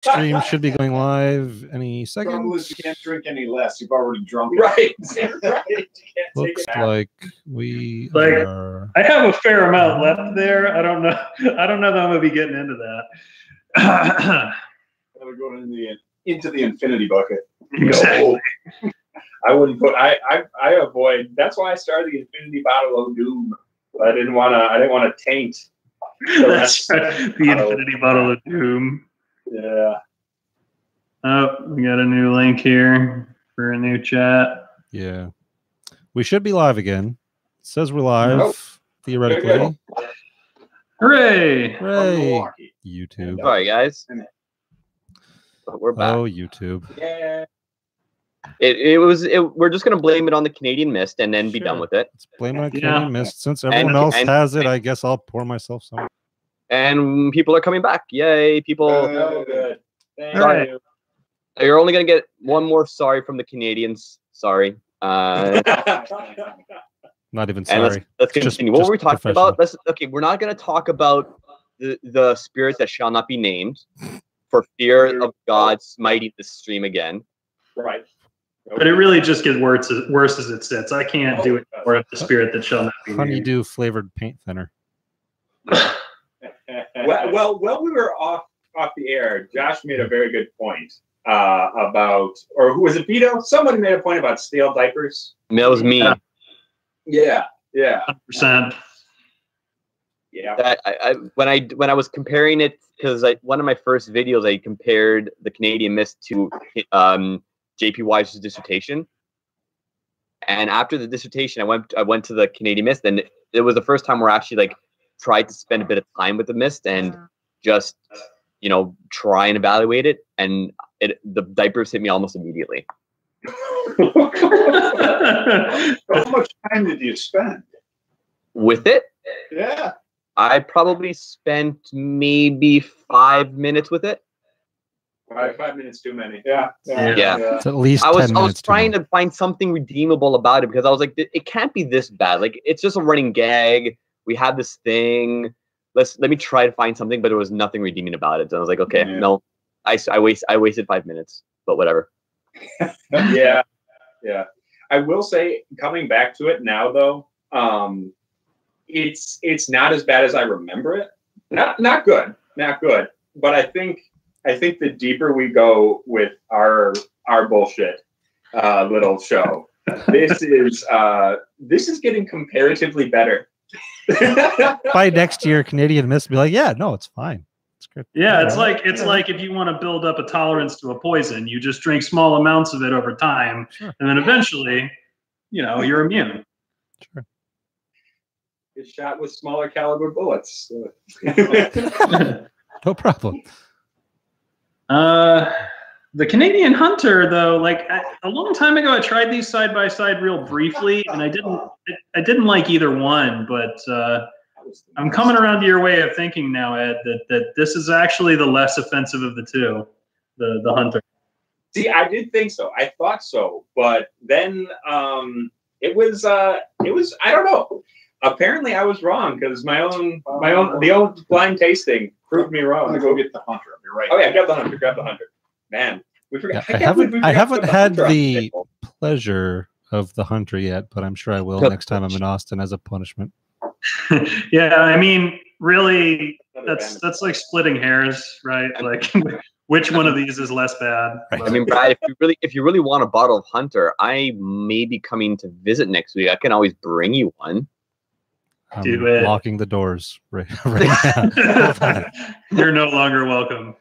stream should be going live any second. Trouble is, you can't drink any less. You've already drunk. Right. Right. You can't Looks take it like we Like, are. I have a fair amount left there. I don't know. I don't know that I'm gonna be getting into that. We're going into the infinity bucket. Exactly. No. I wouldn't put. I avoid. That's why I started the infinity bottle of doom. I didn't want to taint. That's the infinity bottle of doom. Yeah. Oh, we got a new link here for a new chat. Yeah. We should be live again. It says we're live, Nope. theoretically. Hooray! Hooray! YouTube. Sorry, guys. But we're back. Oh, YouTube. Yeah. We're just gonna blame it on the Canadian Mist and then be done with it. Let's blame it on Canadian Mist. Since everyone else has it, I guess I'll pour myself some. And people are coming back. Yay, people. Oh, good. Thank Sorry. you. You're only gonna get one more sorry from the Canadians. Sorry. Not even sorry. Let's continue. What were we talking about? Okay, we're not gonna talk about the spirit that shall not be named for fear of God smiting the stream again. Right. But it really just gets worse as it sits. I can't do it for the spirit that shall not be named. Honeydew flavored paint thinner. Well, while we were off the air, Josh made a very good point about, or who was it, Vito? Somebody made a point about stale diapers. That was me. Yeah. 100%. Yeah. When I was comparing it, because one of my first videos, I compared the Canadian Mist to JP Wise's dissertation, and after the dissertation, I went to the Canadian Mist, and it was the first time where I actually tried to spend a bit of time with the Mist and just try and evaluate it, and the diapers hit me almost immediately. How much time did you spend with it? Yeah. I probably spent maybe 5 minutes with it. 5 minutes too many. Yeah. It's at least I 10 minutes was trying to find something redeemable about it, because I was like, it can't be this bad. Like, it's just a running gag. We have this thing. Let me try to find something, but there was nothing redeeming about it. And I was like, okay, no, I wasted 5 minutes, but whatever. Yeah. I will say, coming back to it now, though, it's not as bad as I remember it. Not good. But I think the deeper we go with our bullshit little show, this is getting comparatively better. By next year, Canadian Mist will be like, yeah, no, it's fine. It's good. Yeah, it's like if you want to build up a tolerance to a poison, you just drink small amounts of it over time, and then eventually, you're immune. Sure. Get shot with smaller caliber bullets. No problem. The Canadian Hunter, though, a long time ago, I tried these side by side real briefly, and I didn't like either one. But I'm coming around to your way of thinking now, Ed, that this is actually the less offensive of the two, the Hunter. See, I did think so. I thought so, but then it was I don't know. Apparently, I was wrong, because the old blind tasting proved me wrong. I'm gonna go get the Hunter. You're right. Oh yeah, grab the hunter. Man, we forgot. Yeah, I haven't had the pleasure of the Hunter yet, but I'm sure I will next time I'm in Austin as a punishment. Yeah, I mean, really, that's like splitting hairs, right? Like, which one of these is less bad? Right. I mean, Brad, if you really want a bottle of Hunter, I may be coming to visit next week. I can always bring you one. I'm Do it. locking the doors right now. You're no longer welcome.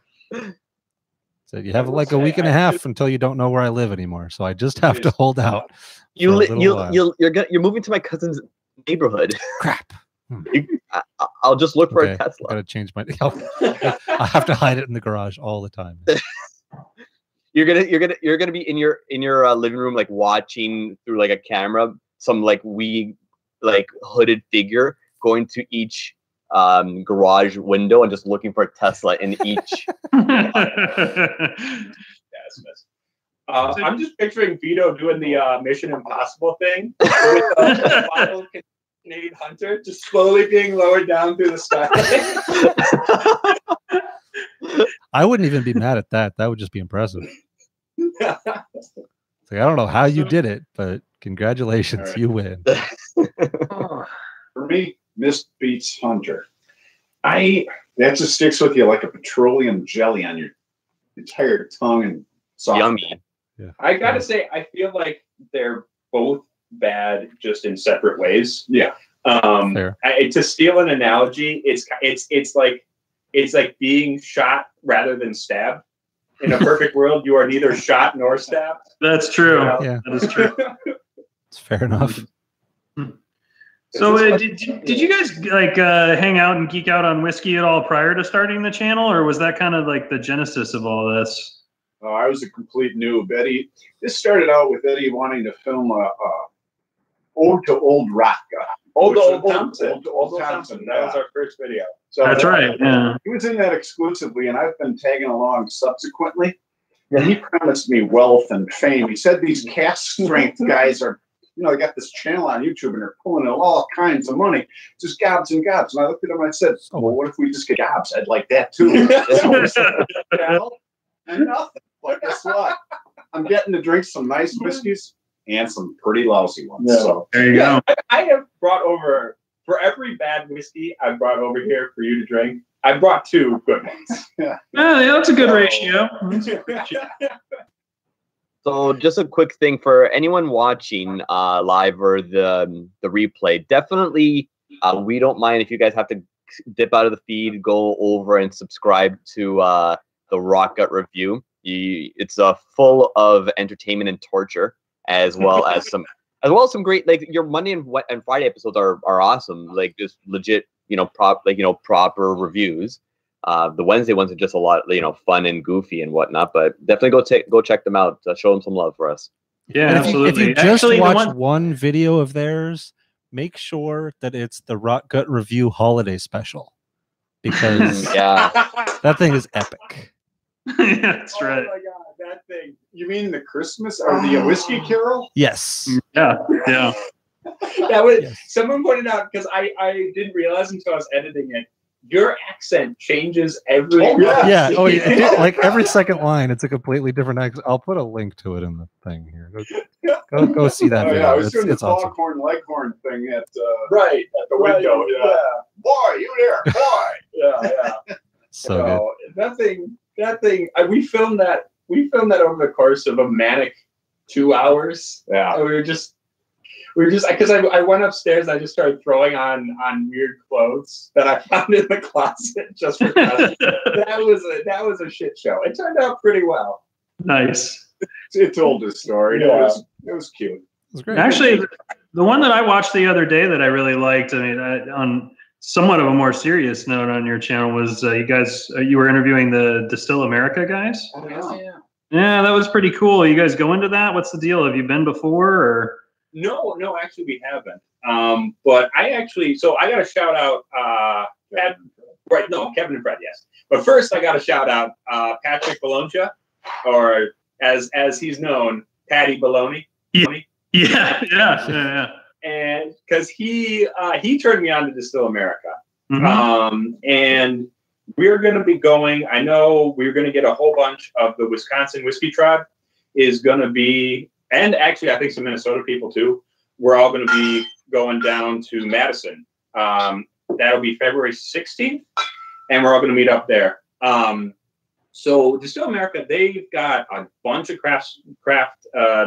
So you have like a week and a half until you don't know where I live anymore. So I just have to hold out. You're moving to my cousin's neighborhood. Crap. I'll just look for a Tesla. I gotta change my. I have to hide it in the garage all the time. You're gonna be in your living room, like watching through like a camera, some hooded figure going to each garage window and just looking for a Tesla in each. I'm just picturing Vito doing the Mission Impossible thing with a bottle of Canadian Hunter just slowly being lowered down through the sky. I wouldn't even be mad at that. That would just be impressive. It's like, I don't know how you did it, but congratulations, you win. For me, Mist beats Hunter. That just sticks with you like a petroleum jelly on your entire tongue and soft. Yummy. Yeah. I gotta say, I feel like they're both bad, just in separate ways. Yeah. Fair. To steal an analogy, it's like being shot rather than stabbed. In a perfect world, you are neither shot nor stabbed. That's true. Yeah. That is true. It's fair enough. So did you guys like hang out and geek out on whiskey at all prior to starting the channel, or was that kind of like the genesis of all this? Oh, I was a complete noob. Eddie, this started out with Eddie wanting to film a Ode to Old Rock. Old Thompson. That was our first video. So That's right. Yeah. he was in that exclusively, and I've been tagging along subsequently. And he promised me wealth and fame. He said these cast strength guys are, they got this channel on YouTube and they're pulling in all kinds of money, just gobs and gobs. And I looked at him and I said, well, what if we just get gobs? I'd like that too. And nothing. But guess what? I'm getting to drink some nice whiskeys and some pretty lousy ones. Yeah. So There you go. I have brought over, for every bad whiskey I've brought over here for you to drink, I brought 2 good ones. Yeah, that's a good ratio. So just a quick thing for anyone watching live or the replay, definitely we don't mind if you guys have to dip out of the feed, go over and subscribe to the Rock Gut Review. It's full of entertainment and torture, as well as some great, like, your Monday and Friday episodes are awesome, like just legit, proper reviews. The Wednesday ones are just a lot, fun and goofy and whatnot. But definitely go check them out. Show them some love for us. Yeah, And absolutely. If you just watch one video of theirs, make sure that it's the Rock Gut Review Holiday Special, because Yeah, that thing is epic. Yeah, that's right. Oh my God, that thing. you mean the Christmas or the whiskey carol? Yes. Yeah, yeah. That was Yes. Someone pointed out, because I didn't realize until I was editing it. Your accent changes every. Oh, yeah. Yeah. Oh, yeah. Like every second line, it's a completely different accent. I'll put a link to it in the thing here. Go see that Oh, video. yeah, I was doing the It's awesome. foghorn leghorn thing at Right the window. Yeah. Boy, you there, boy. Yeah. So good. That thing. We filmed that over the course of a manic 2 hours. Yeah. And we were just because I went upstairs and I just started throwing on weird clothes that I found in the closet just for fun. that was a shit show. It turned out pretty well. Nice. It told his story. Yeah. It was cute. It was great. Actually, the one that I watched the other day that I really liked, I mean, on somewhat of a more serious note on your channel, was you were interviewing the Distill America guys. Oh, yeah. Yeah, that was pretty cool. You guys go into that? What's the deal? Have you been before, or? No, actually we haven't. But I got to shout out Kevin and Fred, yes. But first I got to shout out Patrick Bologna, or as he's known, Patty Bologna. Yeah. And because he turned me on to Distill America. Mm-hmm. And we're going to be going, I know we're going to get a whole bunch of the Wisconsin Whiskey Tribe is going to be, and actually I think some Minnesota people too, we're all going to be going down to Madison. That'll be February 16th, and we're all going to meet up there. So Distill America, they've got a bunch of craft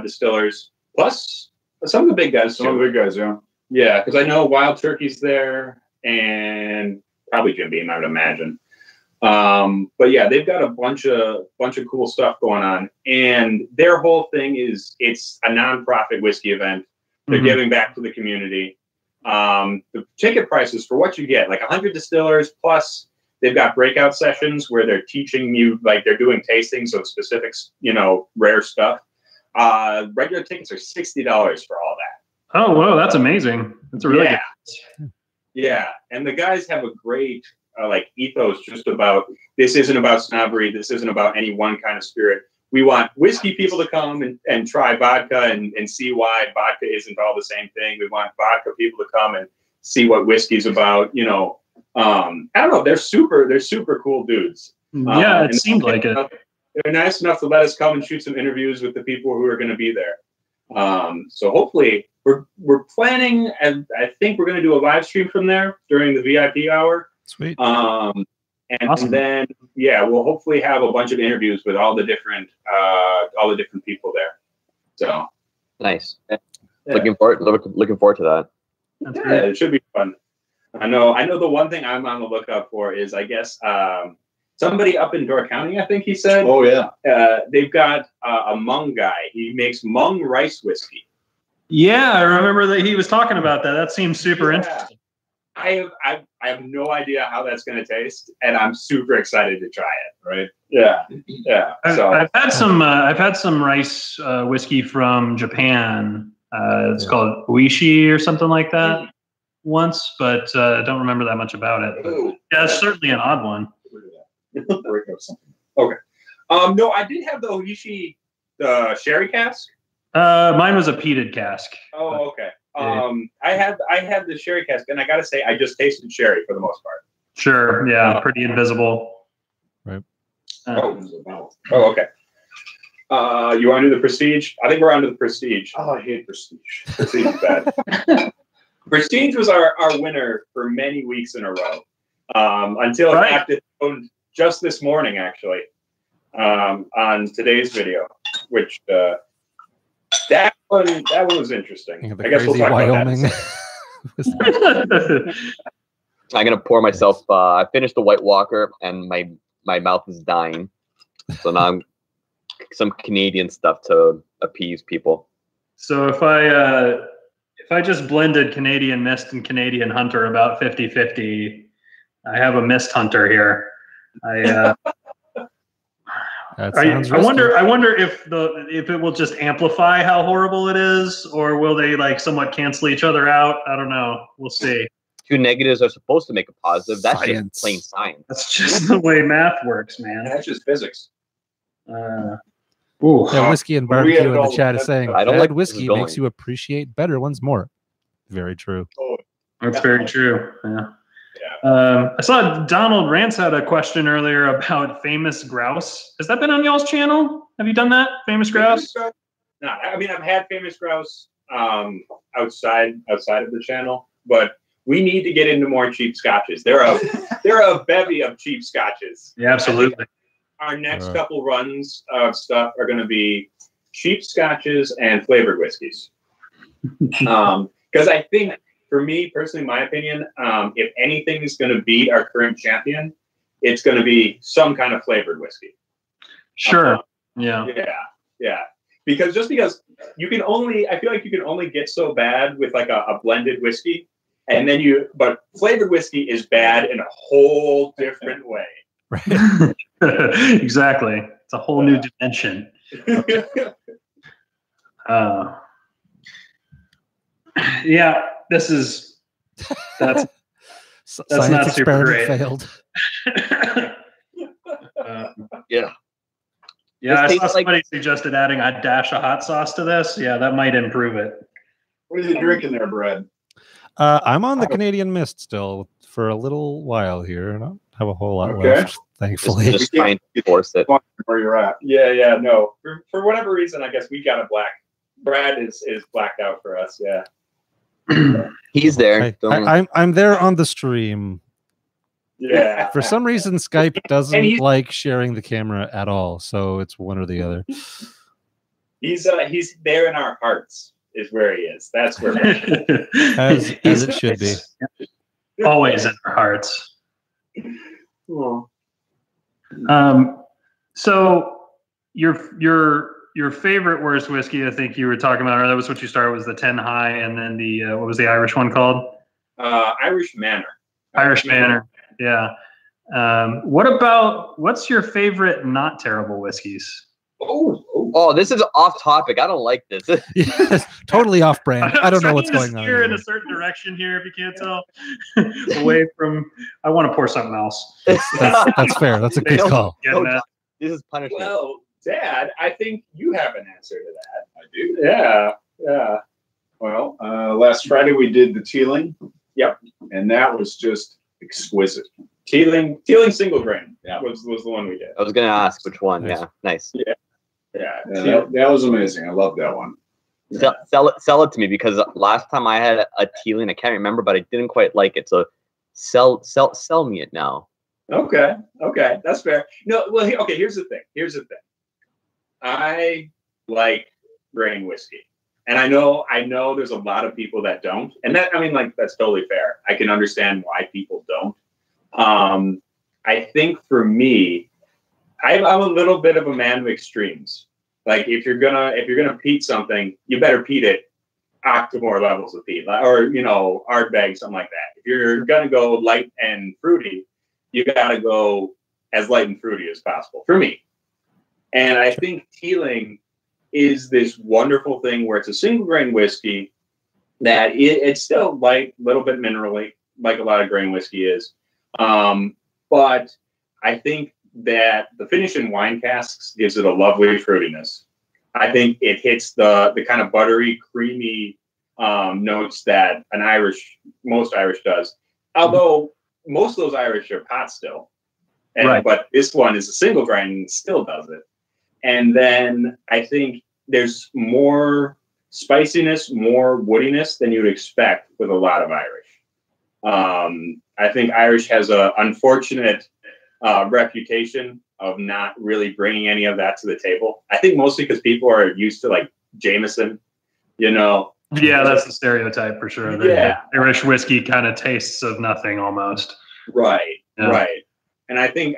distillers, plus some of the big guys. Some of the big guys, yeah. Yeah, because I know Wild Turkey's there, and probably Jim Beam, I would imagine. But yeah, they've got a bunch of cool stuff going on, and their whole thing is it's a nonprofit whiskey event. They're giving back to the community. The ticket prices for what you get, like 100 distillers, plus they've got breakout sessions where they're teaching you, like they're doing tastings of specific, rare stuff. Regular tickets are $60 for all that. Oh, whoa, that's amazing. That's a really good. Yeah, and the guys have a great ethos just about, this isn't about snobbery, this isn't about any one kind of spirit. We want whiskey people to come and try vodka and see why vodka isn't all the same thing. We want vodka people to come and see what whiskey's about. I don't know, they're super cool dudes. Yeah, it seemed like it. They're nice enough to let us come and shoot some interviews with the people who are going to be there. So hopefully we're planning, and I think we're going to do a live stream from there during the VIP hour. Sweet. And Awesome. then we'll hopefully have a bunch of interviews with all the different people there. So Nice. Yeah. Looking forward to that. That's yeah, great. it should be fun. I know the one thing I'm on the lookout for is, I guess, somebody up in Door County, I think he said. Oh yeah. They've got a Hmong guy. He makes Hmong rice whiskey. Yeah, I remember that he was talking about that. That seems super interesting. I have no idea how that's going to taste, and I'm super excited to try it. Right. Yeah. So I've had some rice whiskey from Japan. It's called Uishi or something like that once, but I don't remember that much about it. But yeah, it's certainly an odd one. Okay. No, I did have the Oishi, the sherry cask. Mine was a peated cask. Oh, okay. I had the sherry cask, and I gotta say, I just tasted sherry for the most part. Sure. Yeah. Pretty invisible. Right. Okay. You want to do the Prestige? I think we're on to the Prestige. Oh, I hate Prestige. Prestige is bad. Prestige was our winner for many weeks in a row. Until Right. Active owned just this morning, actually, on today's video, which that one was interesting. The I guess we'll crazy talk Wyoming. about that. I'm gonna pour myself. I finished the White Walker, and my mouth is dying. So now I'm some Canadian stuff to appease people. So if I just blended Canadian Mist and Canadian Hunter about 50-50, I have a Mist Hunter here. I wonder if it will just amplify how horrible it is, or will they like somewhat cancel each other out? I don't know. We'll see. Two negatives are supposed to make a positive. That's Science. just plain science. That's just the way math works, man. That's just physics. Ooh. Yeah, whiskey and barbecue in the chat is saying I don't bad like whiskey going. makes you appreciate better ones more. Very true. That's very true. Yeah. I saw Donald Rance had a question earlier about famous grouse. Has that been on y'all's channel? Have you done that? Famous grouse? No, I mean, I've had famous grouse outside of the channel, but we need to get into more cheap scotches. There are a bevy of cheap scotches. Yeah, absolutely. Our next couple runs of stuff are going to be cheap scotches and flavored whiskeys. Because I think, for me personally, my opinion, if anything is going to beat our current champion, it's going to be some kind of flavored whiskey. Sure. Yeah. Because you can only, I feel like you can only get so bad with like a blended whiskey, and then but flavored whiskey is bad in a whole different way. Right. Exactly. It's a whole new dimension. Yeah, that's Science not super experiment great. failed. Yeah. Yeah, I This saw tastes like- somebody suggested adding a dash of hot sauce to this. Yeah, that might improve it. What are you drinking there, Brad? I'm on the Canadian Mist still for a little while here, and I don't have a whole lot Okay. left, thankfully. Just trying to force it. Where you're at? Yeah, no. For whatever reason, I guess we got a black. Brad is blacked out for us. Yeah. He's there. I'm there on the stream. Yeah. For some reason, Skype doesn't like sharing the camera at all, so it's one or the other. He's there in our hearts, is where he is. That's where As it should be. Always in our hearts. Oh. So your favorite worst whiskey, I think you were talking about, or that was what you started, was the 10 High, and then the what was the Irish one called? Irish Manor. Irish Manor. Yeah. What's your favorite not terrible whiskeys? Oh, this is off topic. I don't like this. Yes, totally off brand. I don't know what's going on. Steer in a certain direction here, if you can't tell. Away from, I want to pour something else. That's fair. That's a good call. This is punishment. Well, Dad, I think you have an answer to that. I do. Yeah. Well, last Friday we did the Teeling. Yep. And that was just exquisite. Teeling single grain. Yeah, was the one we did. I was gonna ask which one. Nice. Yeah, nice. Yeah, that was amazing. I love that one. Sell it to me, because last time I had a Teeling, I can't remember, but I didn't quite like it. So sell me it now. Okay, that's fair. No, well, okay. Here's the thing. I like grain whiskey, and I know there's a lot of people that don't, and that, I mean, like, that's totally fair. I can understand why people don't. I think for me, I'm a little bit of a man of extremes. Like, if you're gonna peat something, you better peat it to more levels of peat, or Ardbeg, something like that. If you're gonna go light and fruity, you gotta go as light and fruity as possible for me. And I think Teeling is this wonderful thing where it's a single grain whiskey that it's still light, a little bit minerally, like a lot of grain whiskey is. But I think that the finish in wine casks gives it a lovely fruitiness. I think it hits the kind of buttery, creamy notes that most Irish does. Although most of those Irish are pot still. Right. But this one is a single grain and still does it. And then I think there's more spiciness, more woodiness than you'd expect with a lot of Irish. I think Irish has an unfortunate reputation of not really bringing any of that to the table. I think mostly because people are used to, like, Jameson, Yeah, that's the stereotype for sure. Yeah. Irish whiskey kind of tastes of nothing almost. Right, Yeah. right. And I think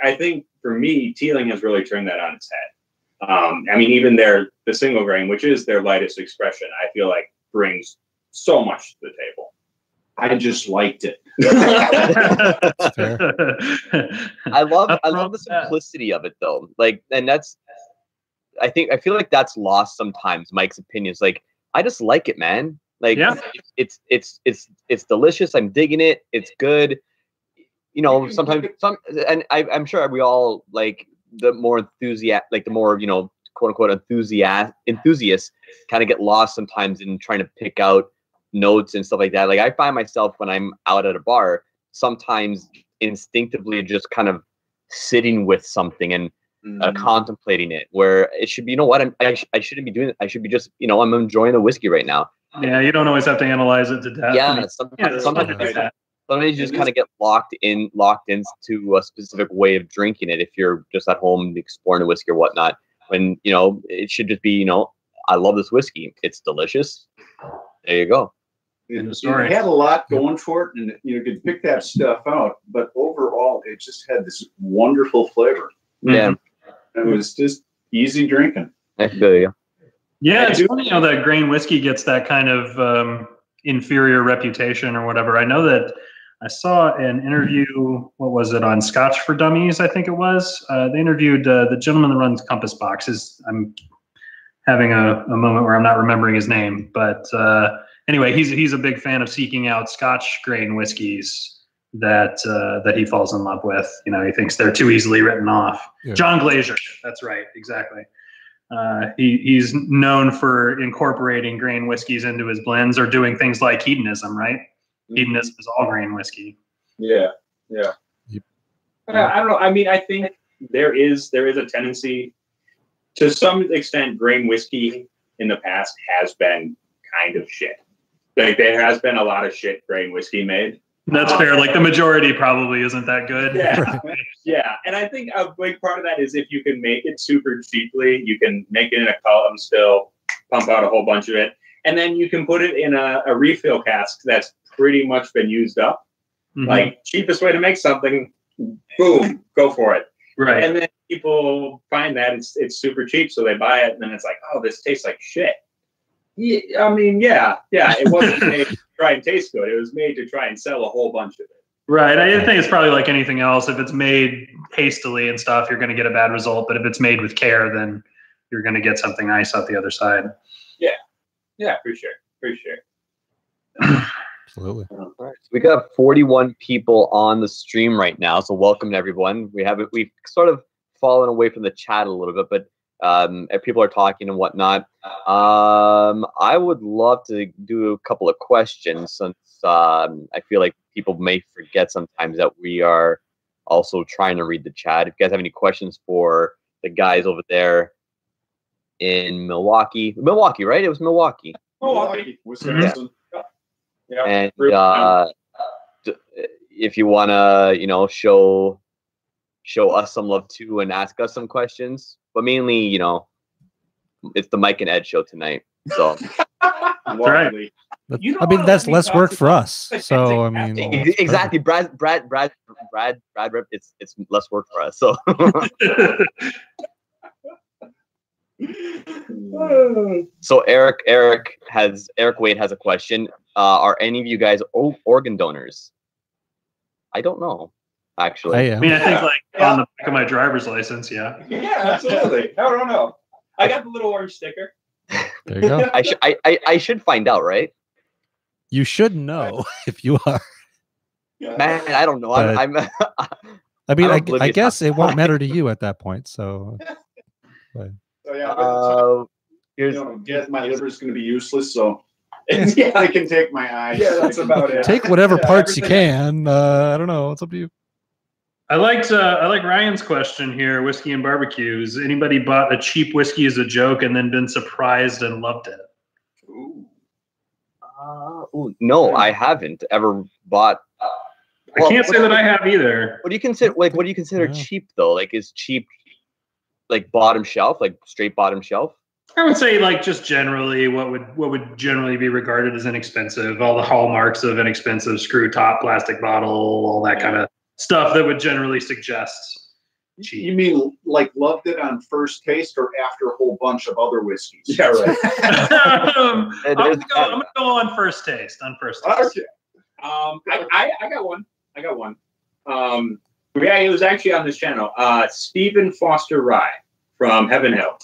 for me, Teeling has really turned that on its head. I mean, even the single grain, which is their lightest expression, I feel like brings so much to the table. I just liked it. I love the simplicity of it, though. Like, and that's, I feel like that's lost sometimes. Mike's opinions, like, I just like it, man. Like, Yeah. it's delicious. I'm digging it. It's good. Sometimes and I'm sure we all, like, the more enthusiast, like the more, quote unquote enthusiasts kind of get lost sometimes in trying to pick out notes and stuff like that. Like, I find myself when I'm out at a bar, sometimes instinctively just kind of sitting with something and contemplating it, where it should be, I shouldn't be doing it. I should be just, I'm enjoying the whiskey right now. Yeah, you don't always have to analyze it to death. Yeah, sometimes you just kind of get locked into a specific way of drinking it if you're just at home exploring a whiskey or whatnot. When, it should just be, I love this whiskey. It's delicious. There you go. It had a lot going for it, and you could pick that stuff out, but overall it just had this wonderful flavor. Yeah. It was just easy drinking. I feel you. Yeah, it's funny how that grain whiskey gets that kind of inferior reputation or whatever. I know that I saw an interview, what was it, on Scotch for Dummies, I think it was. They interviewed the gentleman that runs Compass Boxes. I'm having a moment where I'm not remembering his name. But anyway, he's a big fan of seeking out Scotch grain whiskeys that he falls in love with. He thinks they're too easily written off. Yeah. John Glazier, that's right, exactly. He's known for incorporating grain whiskeys into his blends, or doing things like hedonism, right? Mm-hmm. Hedonism is all grain whiskey. Yeah. I don't know. I mean, I think there is a tendency, to some extent, grain whiskey in the past has been kind of shit. Like, there has been a lot of shit grain whiskey made. That's fair. Like, the majority probably isn't that good. Yeah. Yeah. And I think a big part of that is, if you can make it super cheaply, you can make it in a column still, pump out a whole bunch of it, and then you can put it in a refill cask that's pretty much been used up. Mm-hmm. Like, cheapest way to make something, boom, go for it. Right. And then people find that it's super cheap, so they buy it, and then it's like, oh, this tastes like shit. Yeah, I mean, yeah, it wasn't made to try and taste good. It was made to try and sell a whole bunch of it. Right. I think it's probably like anything else. If it's made hastily and stuff, you're going to get a bad result. But if it's made with care, then you're going to get something nice out the other side. Yeah, for sure. Absolutely. All right. So we got 41 people on the stream right now, so welcome to everyone. We've sort of fallen away from the chat a little bit, but if people are talking and whatnot, I would love to do a couple of questions, since I feel like people may forget sometimes that we are also trying to read the chat. If you guys have any questions for the guys over there in Milwaukee, right? It was Milwaukee. Wisconsin. Yeah. And if you want to, you know, show us some love too and ask us some questions, but mainly, you know, it's the Mike and Ed show tonight. So That's right. I mean, that's less work for us. So I mean, exactly, Brad, it's less work for us. So so Eric Wade has a question. Are any of you guys organ donors? I don't know, actually. I I mean, I think like on the back of my driver's license, yeah. Yeah, absolutely. I don't know. I got the little orange sticker. There you go. I should find out, right? You should know if you are. Man, I don't know. But, I mean, I guess it won't matter to you at that point. So, So yeah, here's my liver is going to be useless. So yeah, I can take my eyes. Yeah, that's about it. take whatever parts you can. I don't know. It's up to you. I like Ryan's question here. Whiskey and barbecues. Anybody bought a cheap whiskey as a joke and then been surprised and loved it? No, I haven't ever bought. I can't say that I have either. What do you consider? Like, what do you consider cheap though? Like, is cheap like bottom shelf, like straight bottom shelf? I would say like just generally what would generally be regarded as inexpensive. All the hallmarks of inexpensive: screw top, plastic bottle, all that kind of stuff that would generally suggest cheap. You mean like loved it on first taste or after a whole bunch of other whiskeys? Yeah, right. I'm gonna go on first taste. Okay. I got one. Yeah, it was actually on this channel. Stephen Foster Rye from Heaven Hill.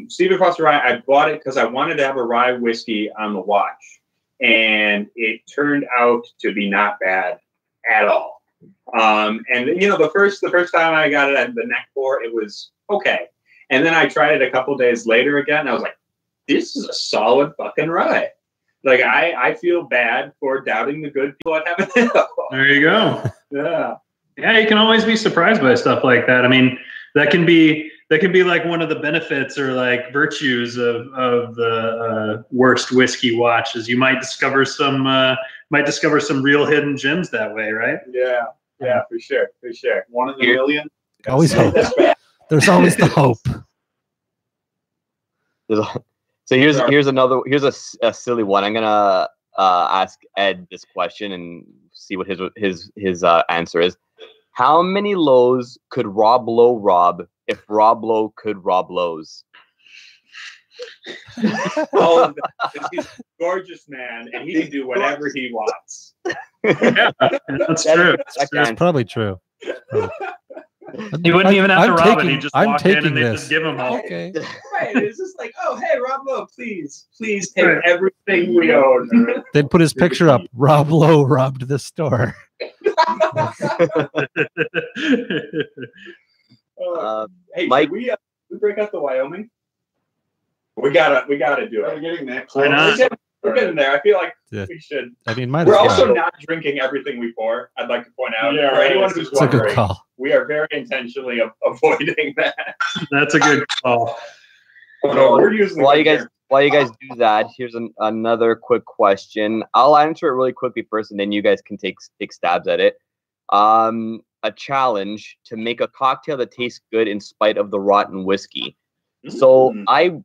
Stephen Foster Rye. I bought it because I wanted to have a rye whiskey on the watch, and it turned out to be not bad at all. And you know, the first time I got it at the neck pour, it was okay. And then I tried it a couple days later again, and I was like, this is a solid fucking rye. Like I feel bad for doubting the good people at Heaven Hill. There you go. Yeah. Yeah, you can always be surprised by stuff like that. I mean, that can be like one of the benefits or like virtues of the worst whiskey watch, is you might discover some real hidden gems that way, right? Yeah, for sure. One in a million. Always hope. There's always the hope. So here's a silly one. I'm gonna ask Ed this question and see what his answer is. How many lows could Rob Lowe rob if Rob Lowe could rob Lowe's? Oh, he's a gorgeous man, and he can do whatever he wants. Yeah, that's true. That's probably true. He wouldn't even have to rob it. He'd just I'm walk taking in and they'd this. just give him all. Okay. Right, it's just like, oh, hey, Rob Lowe, please take everything we own. Then put his picture up. Rob Lowe robbed this store. Hey, Mike, we break out the Wyoming? We gotta do it. We're getting that Why close. not? We're getting there. I feel like Yeah. we should. I mean, might We're as also well. not drinking everything we pour. I'd like to point out Yeah, for right. anyone who's It's a good wondering, call. we are very intentionally avoiding that. That's a good call. We're using while you guys do that, here's another quick question. I'll answer it really quickly first, and then you guys can take stabs at it. A challenge to make a cocktail that tastes good in spite of the rotten whiskey. So I'm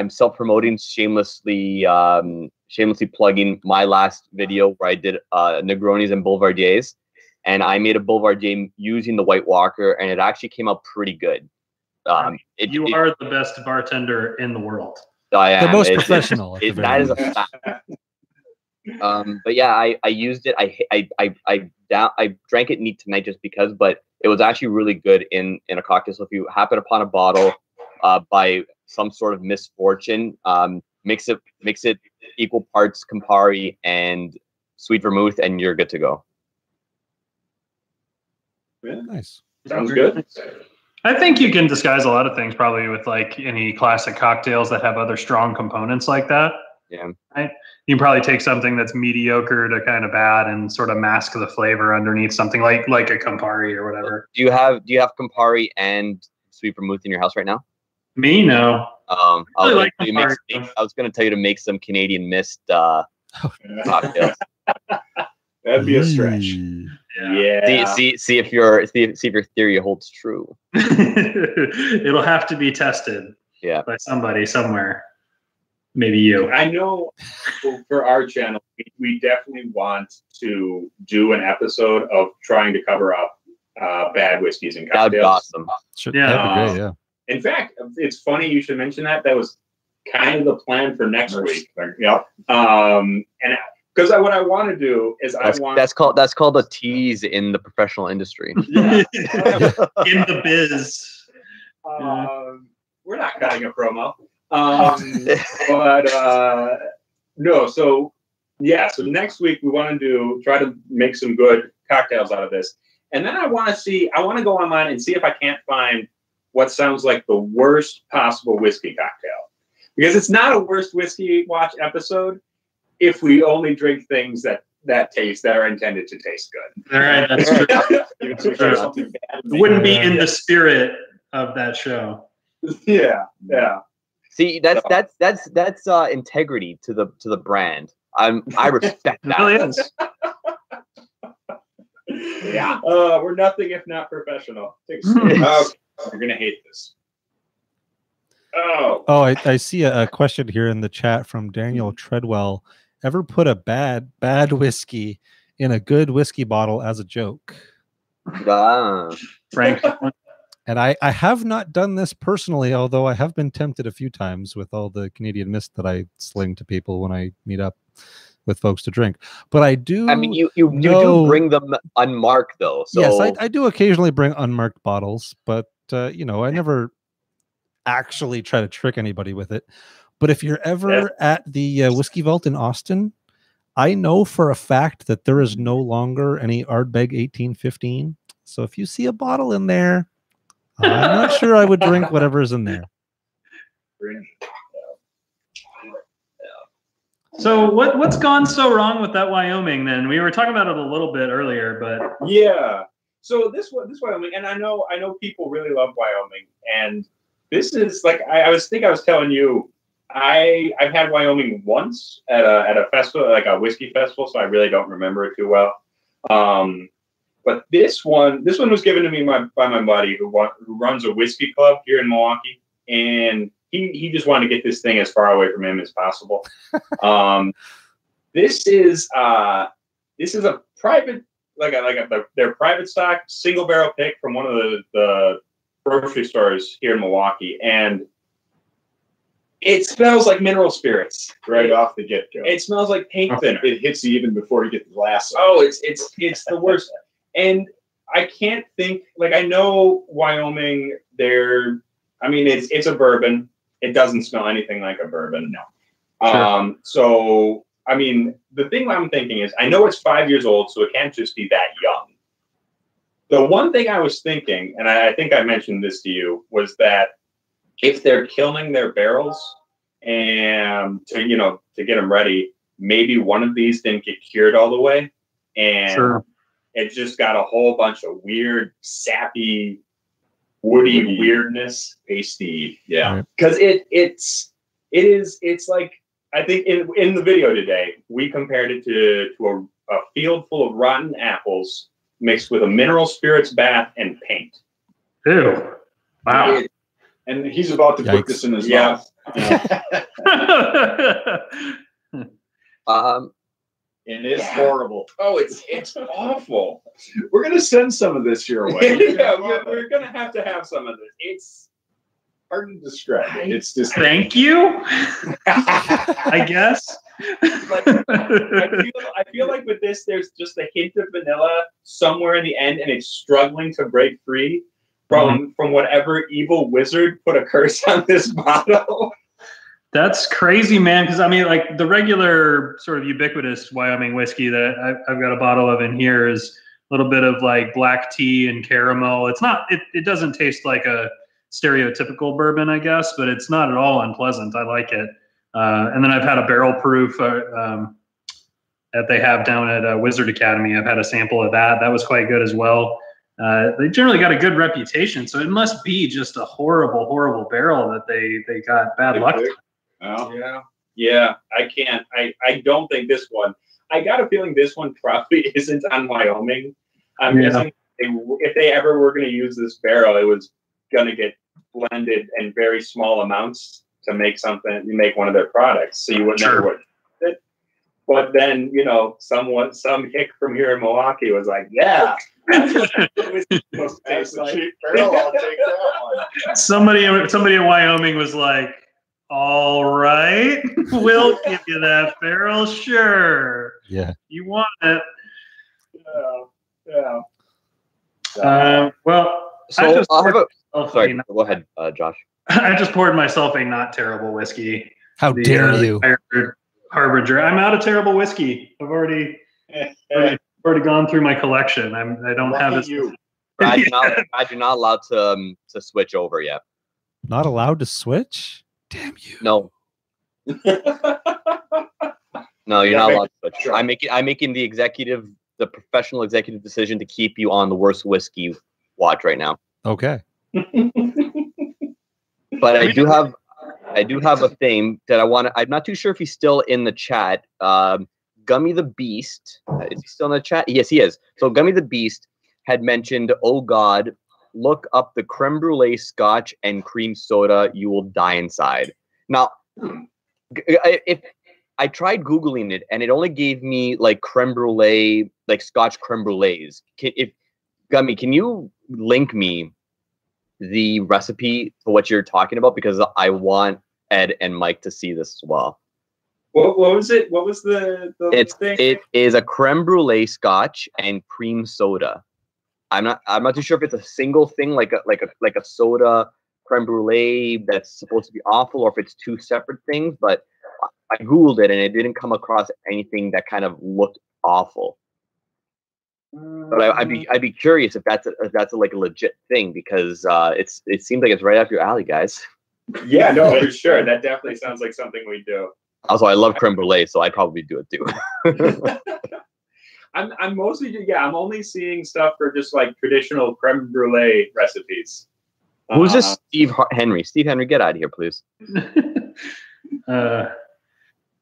self-promoting, shamelessly plugging my last where I did Negronis and Boulevardiers, and I made a Boulevardier using the White Walker, and it actually came out pretty good. You are the best bartender in the world. I am. The most professional. That is a fact. But yeah, I used it. I drank it neat tonight just because, but it was actually really good in a cocktail. So if you happen upon a bottle by some sort of misfortune, mix it equal parts Campari and sweet vermouth, and you're good to go. Yeah. Nice. Sounds good. I think you can disguise a lot of things probably with like any classic cocktails that have other strong components like that. Yeah. You can probably take something that's mediocre to kind of bad and sort of mask the flavor underneath something like a Campari or whatever. Do you have Campari and sweet vermouth in your house right now? Me, no. I really was going to tell you to make some Canadian Mist cocktails. That'd be a stretch. Yeah. See if your theory holds true. It'll have to be tested. Yeah. By somebody somewhere. Maybe you. I know for our channel, we definitely want to do an episode of trying to cover up bad whiskeys and cocktails. That'd be awesome. Sure, Yeah. that'd be great, yeah. In fact, it's funny you should mention that. That was kind of the plan for next week. Yep. And because what I want to do is that's called a tease in the professional industry. In the biz. We're not cutting a promo. No, so next week we want to try to make some good cocktails out of this. And then I want to go online and see if I can't find what sounds like the worst possible whiskey cocktail. Because it's not a worst whiskey watch episode if we only drink things that are intended to taste good. All right, that's true. It wouldn't be in the spirit of that show. Yeah. See, that's integrity to the brand. I respect that. It really is. Yeah. We're nothing if not professional. You're gonna hate this. Oh, I see a question here in the chat from Daniel Treadwell. Ever put a bad whiskey in a good whiskey bottle as a joke? Frank. And I have not done this personally, although I have been tempted a few times with all the Canadian Mist that I sling to people when I meet up with folks to drink. But I do. I mean, you do bring them unmarked though. So. Yes, I do occasionally bring unmarked bottles, but I never actually try to trick anybody with it. But if you're ever at the Whiskey Vault in Austin, I know for a fact that there is no longer any Ardbeg 1815. So if you see a bottle in there, I'm not sure I would drink whatever's in there. So what's gone so wrong with that Wyoming then? We were talking about it a little bit earlier, but yeah. So this Wyoming, and I know people really love Wyoming, and this is like I was telling you, I've had Wyoming once at a festival, like a whiskey festival, so I really don't remember it too well. But this one was given to me by my buddy who runs a whiskey club here in Milwaukee, and he just wanted to get this thing as far away from him as possible. This is a private, their private stock single barrel pick from one of the grocery stores here in Milwaukee, and it smells like mineral spirits right off the get go. It smells like paint thinner. It hits you even before you get the glass on. Oh, it's the worst. And I can't think, I know Wyoming, it's a bourbon. It doesn't smell anything like a bourbon. No. Sure. So, the thing I'm thinking is, I know it's 5 years old, so it can't just be that young. The one thing I was thinking, and I think I mentioned this to you, was that if they're kilning their barrels and to get them ready, maybe one of these didn't get cured all the way. And sure. It just got a whole bunch of weird, sappy, woody weirdness, pasty. Yeah, because it's like, I think in the video today we compared it to a field full of rotten apples mixed with a mineral spirits bath and paint. Ew! Wow. And he's about to put this in his mouth. And it's horrible. Oh, it's awful. We're gonna send some of this your way. Yeah, we're gonna have to have some of this. It's hard to describe it. It's just thank you. I guess. I feel like with this, there's just a hint of vanilla somewhere in the end, and it's struggling to break free from whatever evil wizard put a curse on this bottle. That's crazy, man. Because the regular sort of ubiquitous Wyoming whiskey that I've got a bottle of in here is a little bit of black tea and caramel. It's not. It doesn't taste like a stereotypical bourbon, I guess, but it's not at all unpleasant. I like it. And then I've had a barrel proof that they have down at Wizard Academy. I've had a sample of that. That was quite good as well. They generally got a good reputation, so it must be just a horrible, horrible barrel that they got bad luck. Oh. Yeah. I can't. I don't think this one. I got a feeling this one probably isn't on Wyoming. I'm guessing if they ever were going to use this barrel, it was going to get blended in very small amounts to make something. You make one of their products, so you would never would. But then, you know, some hick from here in Milwaukee was like, yeah, that's what it was supposed to taste like. Cheap barrel, I'll take that one. Somebody in Wyoming was like, all right, we'll give you that barrel, sure. Yeah. You want it. Yeah. Well, So sorry, go ahead, Josh. I just poured myself a not terrible whiskey. How dare you? Harbinger. I'm out of terrible whiskey. I've already gone through my collection. I don't have this. Brad, you're not allowed to switch over yet. Not allowed to switch? Damn you! No. No, you're not allowed to switch. Sure. I'm making the professional executive decision to keep you on the worst whiskey watch right now. Okay. But I do have a thing that I want to. I'm not too sure if he's still in the chat. Gummy the Beast, is he still in the chat? Yes, he is. So Gummy the Beast had mentioned, "Oh God, look up the creme brulee scotch and cream soda. You will die inside." Now, if I tried Googling it, and it only gave me like creme brulee, like Scotch creme brulees. Gummy, can you link me the recipe for what you're talking about? Because I want Ed and Mike to see this as well. What was it? What was the thing? It is a creme brulee Scotch and cream soda. I'm not too sure if it's a single thing like a soda creme brulee that's supposed to be awful, or if it's two separate things. But I Googled it and it didn't come across anything that kind of looked awful. But I'd be curious if that's a legit thing, because it seems like it's right up your alley, guys. Yeah, no, for sure. That definitely sounds like something we do. Also, I love creme brulee, so I'd probably do it too. I'm mostly I'm only seeing stuff for just like traditional creme brulee recipes. Who's this Steve Henry? Steve Henry, get out of here, please.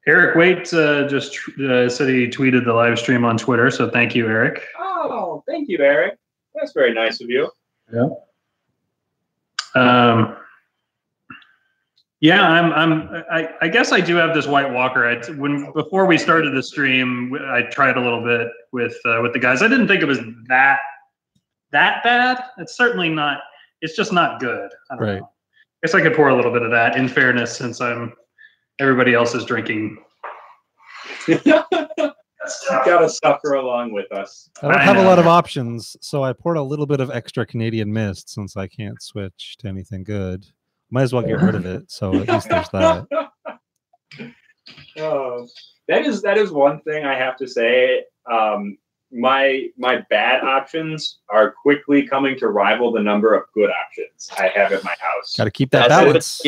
Eric Waite just said he tweeted the live stream on Twitter, so thank you, Eric. Oh, thank you, Eric. That's very nice of you. Yeah. I guess I do have this White Walker. Before we started the stream, I tried a little bit with the guys. I didn't think it was that bad. It's certainly not. It's just not good. I don't know. I guess I could pour a little bit of that, in fairness, since everybody else is drinking. You gotta suffer along with us. I don't have a lot of options, so I poured a little bit of extra Canadian mist since I can't switch to anything good. Might as well get rid of it, so at least there's that. That is one thing I have to say. My bad options are quickly coming to rival the number of good options I have at my house. Got to keep that balance.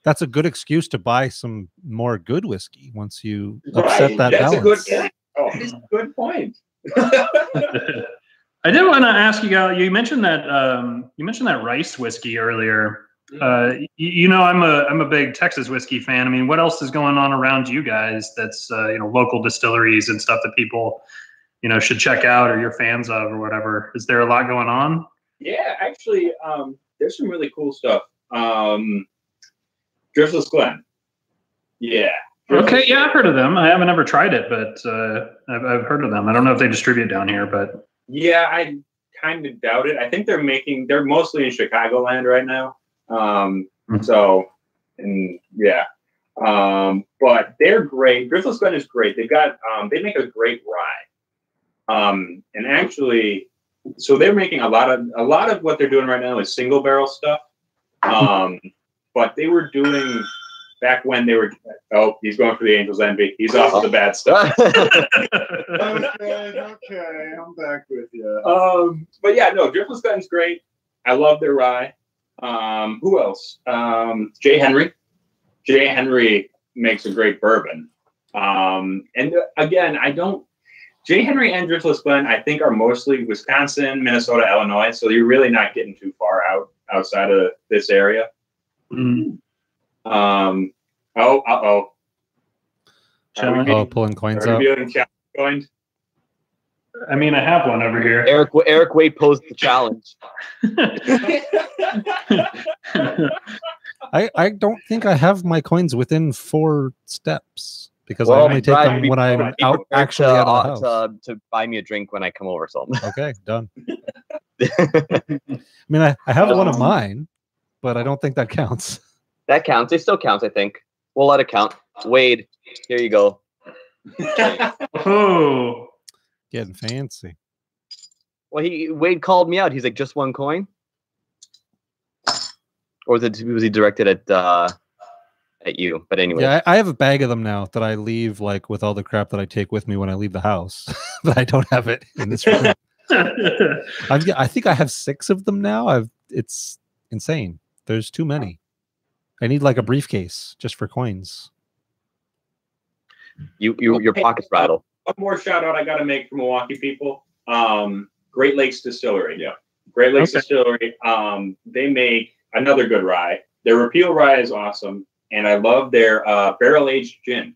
That's a good excuse to buy some more good whiskey once you upset that balance. That's a good point. I did want to ask you guys. You mentioned that rice whiskey earlier. I'm a big Texas whiskey fan. I mean, what else is going on around you guys that's local distilleries and stuff that people should check out or you're fans of or whatever? Is there a lot going on? Yeah, actually, there's some really cool stuff. Driftless Glen. Yeah. Okay, yeah, I've heard of them. I haven't ever tried it, but I've heard of them. I don't know if they distribute down here, but yeah, I kind of doubt it. I think they're mostly in Chicagoland right now. But they're great. Driftless Glen is great. They've got they make a great rye. And actually, so they're making a lot of what they're doing right now is single barrel stuff. But they were doing back when they were. Oh, he's going for the Angel's Envy. He's off of the bad stuff. Okay, I'm back with you. But yeah, no, Driftless Glen's great. I love their rye. Who else? Jay Henry. Jay Henry makes a great bourbon. And again, J. Henry and Driftless Glen, I think, are mostly Wisconsin, Minnesota, Illinois. So you're really not getting too far outside of this area. Mm. Pulling coins out. Are we being challenged? I mean, I have one over here. Eric Wade posed the challenge. I don't think I have my coins within 4 steps because I Well, only take Brad, them when I'm be out prepared actually out of the house. to buy me a drink when I come over. So Okay, done. I mean, I have one of mine, but I don't think that counts. that counts. It still counts, I think. We'll let it count. Wade, here you go. Oh, Getting fancy. Well, Wade called me out. He's like, just 1 coin, or was he directed at you? But anyway, Yeah, I have a bag of them now that I leave like with all the crap that I take with me when I leave the house, but I don't have it in this room. I think I have 6 of them now. It's insane. There's too many. I need like a briefcase just for coins. Your pockets rattle. One more shout out I got to make for Milwaukee people. Great Lakes Distillery. Yeah. Great Lakes Distillery. They make another good rye. Their Repeal rye is awesome. And I love their barrel-aged gin.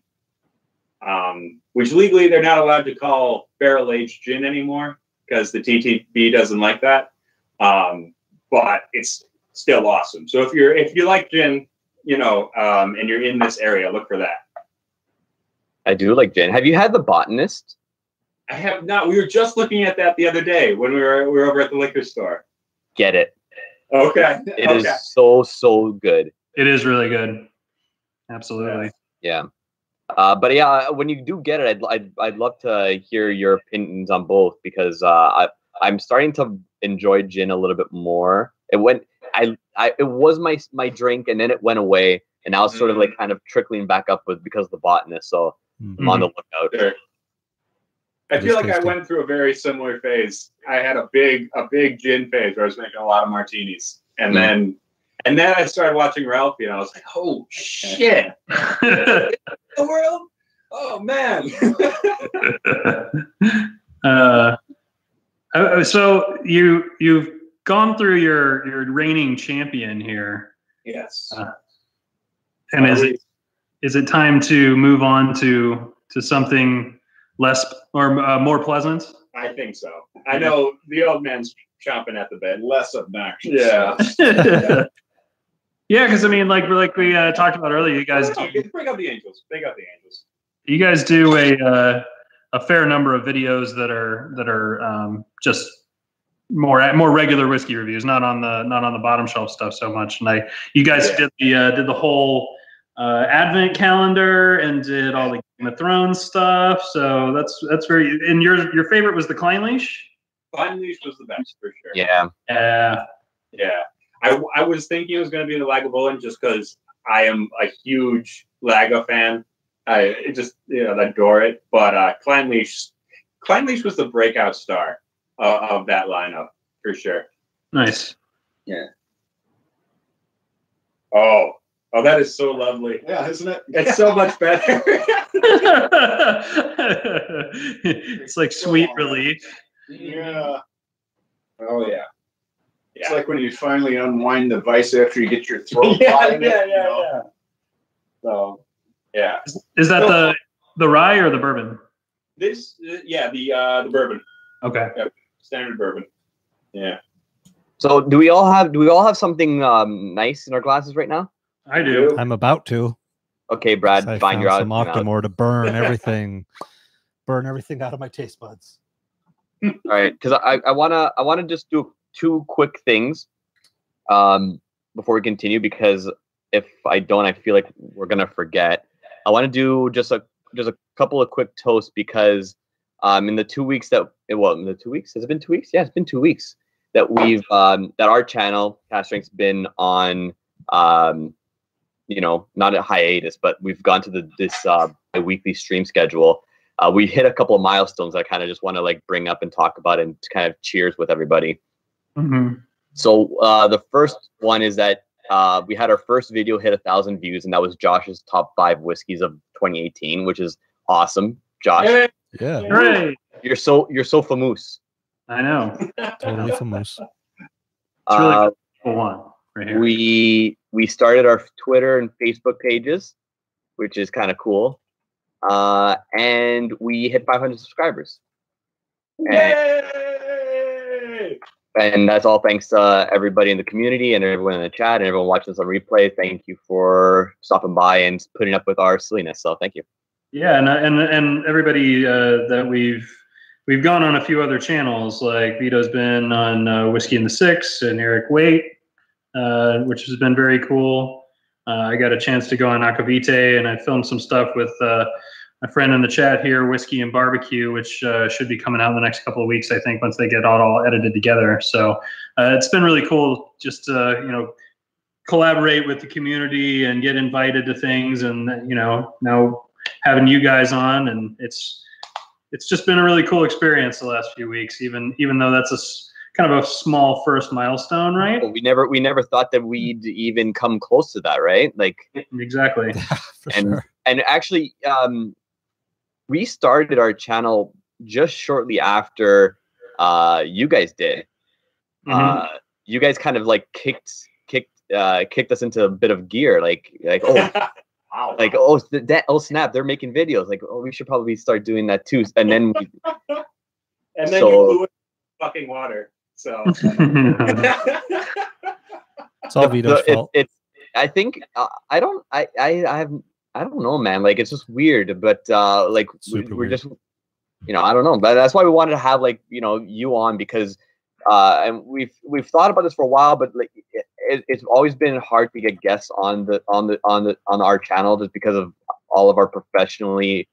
Which legally they're not allowed to call barrel-aged gin anymore because the TTB doesn't like that. But it's still awesome. So if you like gin, and you're in this area, look for that. I do like gin. Have you had the Botanist? I have not. We were just looking at that the other day when we were over at the liquor store. Get it. Okay. It is so good. it is really good. Absolutely. Yeah. But yeah, when you do get it, I'd love to hear your opinions on both because I'm starting to enjoy gin a little bit more. It was my drink and then it went away and now it's sort of like kind of trickling back up because of the Botanist. So I'm on the lookout. Sure. I feel like I went through a very similar phase. I had a big gin phase where I was making a lot of martinis, and then I started watching Ralphie, and I was like, "Oh shit, the world! Oh man!" So you've gone through your reigning champion here. Yes. And is it time to move on to something less or more pleasant? I think so. I know the old man's chomping at the bit. Less obnoxious. Yeah. Yeah, because I mean, like we talked about earlier, you guys bring up the Angels. Bring up the Angels. You guys do a fair number of videos that are just more regular whiskey reviews, not on the bottom shelf stuff so much. And you guys did the whole Advent calendar and did all the Game of Thrones stuff. So that's very. And your favorite was the Kleinleash. Kleinleash was the best for sure. Yeah. Yeah. I was thinking it was going to be the Lagavulin just because I am a huge Laga fan. I just adore it. But Kleinleash was the breakout star of that lineup for sure. Nice. Yeah. Oh, that is so lovely. Yeah, isn't it? It's so much better. It's like sweet relief. Yeah. Oh yeah. It's like when you finally unwind the vice after you get your throat. Yeah. So, yeah. Is that the rye or the bourbon? The bourbon. Okay. Yep. Standard bourbon. Yeah. So do we all have something nice in our glasses right now? I do. I'm about to. Okay, Brad, fine. You're out. Some Octomore to burn everything, out of my taste buds. All right, because I wanna just do 2 quick things before we continue, because if I don't, I feel like we're gonna forget. I want to do just a couple of quick toasts because in the 2 weeks in the 2 weeks, has it been 2 weeks? Yeah, it's been 2 weeks that we've that our channel Cast Strength's been on not a hiatus, but we've gone to this weekly stream schedule. We hit a couple of milestones that I kind of just want to like bring up and talk about and kind of cheers with everybody. Mm-hmm. So the first one is that we had our first video hit 1,000 views, and that was Josh's top 5 whiskeys of 2018, which is awesome. Josh, Yeah. Hooray! you're so famous. I know. Totally famous. It's really cool one right here. We started our Twitter and Facebook pages, which is kind of cool. And we hit 500 subscribers. And that's all thanks to everybody in the community and everyone in the chat and everyone watching this on replay. Thank you for stopping by and putting up with our silliness. So thank you. Yeah, and everybody that we've gone on a few other channels. Like Vito's been on Whiskey in the Six and Eric Waite, which has been very cool. I got a chance to go on Akavite, and I filmed some stuff with my friend in the chat here, Whiskey and Barbecue, which should be coming out in the next couple of weeks, I think, once they get all edited together. So it's been really cool just to, collaborate with the community and get invited to things, and now having you guys on, and it's just been a really cool experience the last few weeks, even though that's kind of a small first milestone, right? Well, we never thought that we'd even come close to that, right? Like exactly. And actually, we started our channel just shortly after you guys did. Mm-hmm. You guys kind of like kicked us into a bit of gear, like oh. Wow. Like oh snap, they're making videos. Like we should probably start doing that too. And then you blew it in fucking water. So it's all Vito's fault. I think I don't know, man. Like it's just weird, but like we're just I don't know. But that's why we wanted to have like you on, because and we've thought about this for a while, but like it's always been hard to get guests on our channel just because of all of our professionally